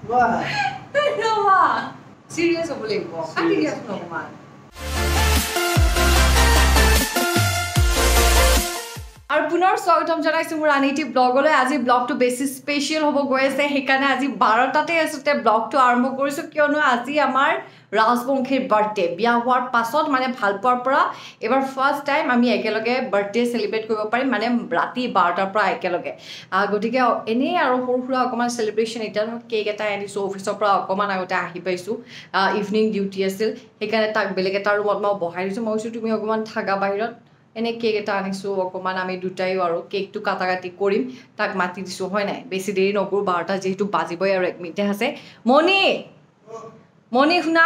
ৰবা সিৰিয়াছ হ'ব লাগিব কাটি দিয়াচোন অকমান আৰু পুনৰ স্বাগতম জনাইছো মোৰ আনিটি ব্লগলৈ আজি ব্লগটো বেছি স্পেচিয়েল হ'ব গৈ আছে সেইকাৰণে আজি 12টাতে আছতে ব্লগটো আৰম্ভ কৰিছো কিয়নো আজি আমাৰ ৰাজবংশীৰ বাৰ্থডে বিয়া হোৱাৰ পাছত মানে ভালপোৱাৰ পৰা এবাৰ ফাৰ্ষ্ট টাইম আমি একেলগে বাৰ্থডে সেলিব্ৰেট কৰিব পাৰিম মানে ৰাতি 12টাৰ পৰা একেলগে গতিকে এনেই আৰু সৰু সুৰা অকমান সেলিব্ৰেচন এটা কেক এটা আনিছো অফিচৰ পৰা অকমান আগতে আহি পাইছো ইভিনিং ডিউটি আছিল সেইকাৰণে তাক বেলেগ এটা ৰুমত মই বহাই দিছো মই কৈছো তুমি অকমান থাকা বাহিৰত এনে কেক এটা আনিছো অকমান আমি দুটাইও আৰু কেকটো কাটাকাটি কৰিম তাক মাতি দিছো হয় নাই বেছি দেৰি নকৰো 12টা যেহেতু বাজিবই আৰু 1 মিনিট আছে মনি শুনা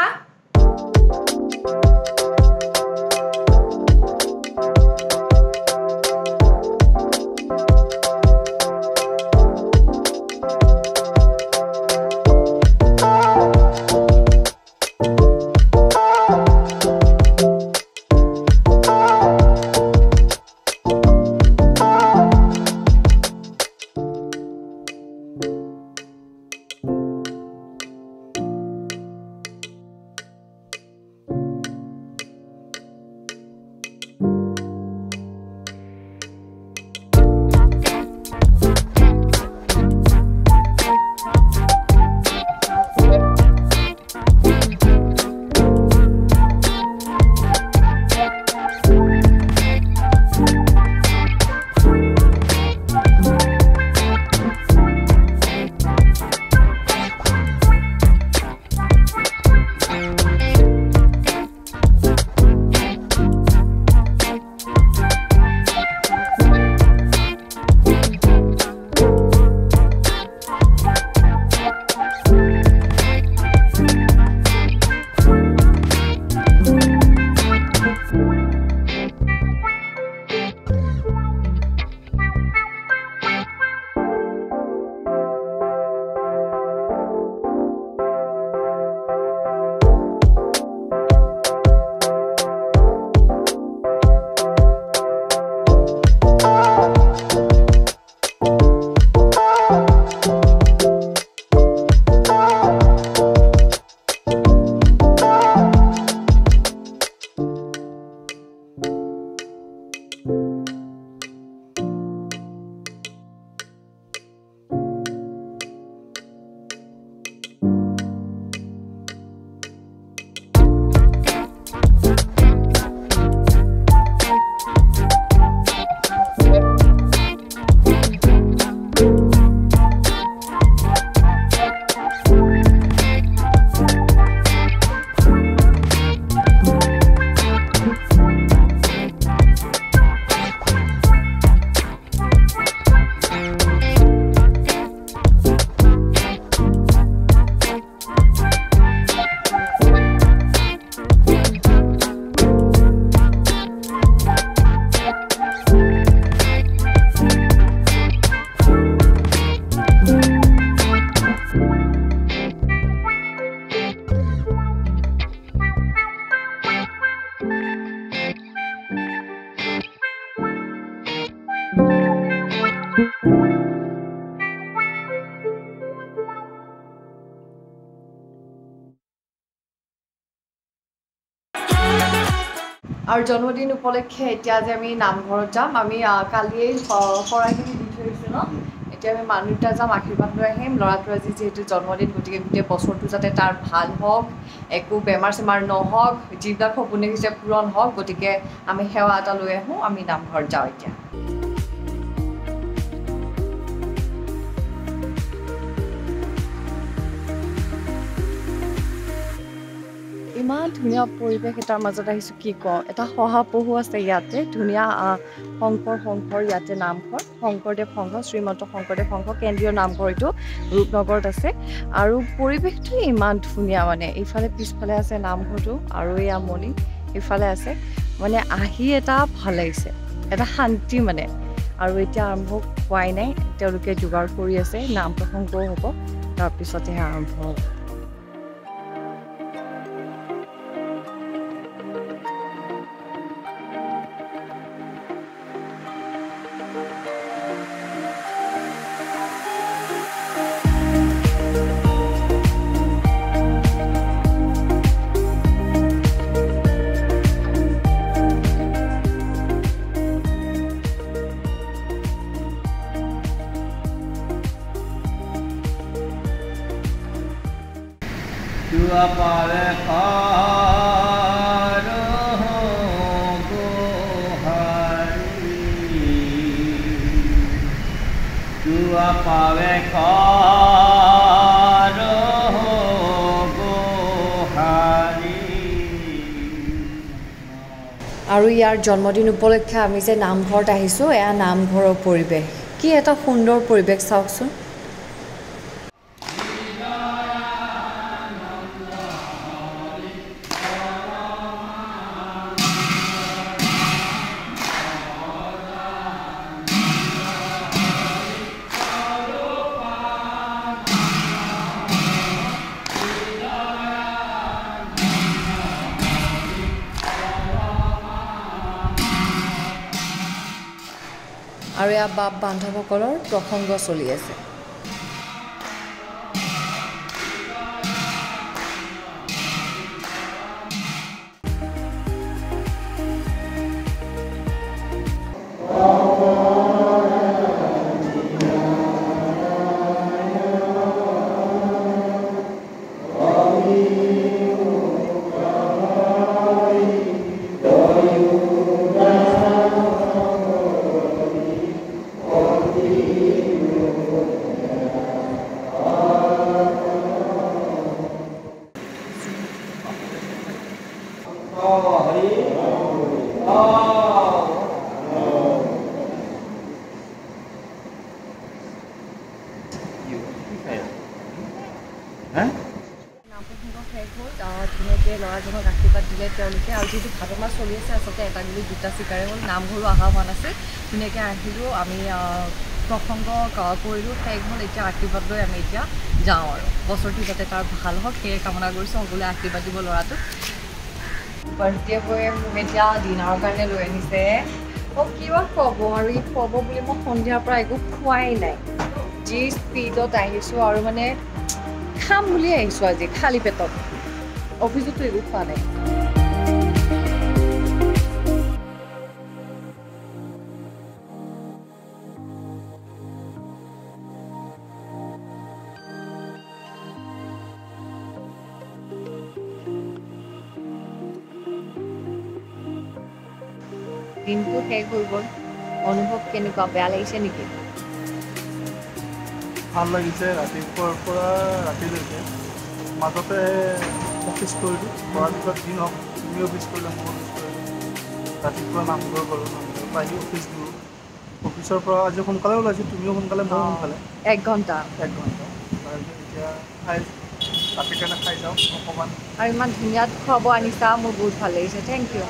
আৰু জন্মদিন উপলক্ষে এতিয়া যে আমি নামঘৰত যাম আমি কালিয়ে শৰাইখিনি দি থৈছো ন এতিয়া আমি মানুহটা যাম আশীৰ্বাদ লৈ আহিম ল'ৰাটোৰ আজি যেহেতু জন্মদিন গতিকে গোটেই বছৰটো যাতে তাৰ ভাল হওক একো বেমাৰ চেমাৰ নহওক যিবিলাক সপোন দেখিছে পূৰণ হওক গতিকে আমি সেৱা এটা লৈ আহোঁ আমি নামঘৰত যাওঁ এতিয়া ইমান ধুনীয়া পৰিৱেশ এটাৰ মাজত আহিছোঁ কি কওঁ এটা শহাপহু আছে ইয়াতে ধুনীয়া শংকৰ ইয়াতে নামঘৰ শংকৰদেৱ সংঘ শ্ৰীমন্ত শংকৰদেৱ সংঘ কেন্দ্ৰীয় নামঘৰ এইটো ৰূপনগৰত আছে আৰু পৰিৱেশটো ইমান ধুনীয়া মানে এইফালে পিছফালে আছে নামঘৰটো আৰু এয়া মণি ইফালে আছে মানে আহি এটা ভাল লাগিছে এটা শান্তি মানে আৰু এতিয়া আৰম্ভ হোৱাই নাই তেওঁলোকে যোগাৰ কৰি আছে নাম প্ৰসংগও হ'ব তাৰপিছতহে আৰম্ভ হ'ব Dua pare karo gohari Dua pare karo gohari আৰু ইয়াৰ জন্মদিন উপলক্ষে আমি যে নামঘৰত আহিছোঁ এয়া নামঘৰৰ পৰিৱেশ কি এটা সুন্দৰ পৰিৱেশ চাওকচোন আৰু এয়া বাপ বান্ধৱসকলৰ প্ৰসংগ চলি আছে ধুনীয়াকৈ ল'ৰাজনক আশীৰ্বাদ দিলে তেওঁলোকে আৰু যিটো ভাদমা চলি আছে আচলতে এটা গুলি দুটা চিকাৰে হ'ল নামঘৰো অহা হোৱা নাছিল ধুনীয়াকৈ আহিলোঁ আমি প্ৰসংগ কৰিলোঁ শেষ হ'ল এতিয়া আশীৰ্বাদ লৈ আমি এতিয়া যাওঁ আৰু বছৰটো যাতে তাৰ ভাল হওক সেয়ে কামনা কৰিছোঁ সকলোৱে আশীৰ্বাদ দিব ল'ৰাটোক বাৰ্থডে বয়ে মোক এতিয়া ডিনাৰৰ কাৰণে লৈ আনিছে মোক কিবা খুৱাব আৰু ই খুৱাব বুলি মই সন্ধিয়াৰ পৰা একো খোৱাই নাই যি স্পীডত আহিছোঁ আৰু মানে খাম বুলি আহিছোঁ আজি খালী পেটত অফিচতো একো খোৱা নাই দিনটো শেষ হৈ গ'ল অনুভৱ কেনেকুৱা বেয়া লাগিছে নেকি ভাল লাগিছে ৰাতিপুৱাৰ পৰা ৰাতিলৈকে মাজতে অফিচ কৰিলোঁ কৰাৰ পিছত দিন হওক তুমি অফিচ কৰিলে মই অফিচ কৰিলোঁ ৰাতিপুৱা নামঘৰ গ'লোঁ নামঘৰ পৰা আহি অফিচ দিলোঁ অফিচৰ পৰা আজি সোনকালে ওলাইছোঁ তুমিও সোনকালে ময়ো সোনকালে 1 ঘণ্টা তাৰপিছত এতিয়া খাই ৰাতি কাৰণে খাই যাওঁ অকণমান আৰু ইমান ধুনীয়া খোৱাব আনিছা মোৰ বহুত ভাল লাগিছে থেংক ইউ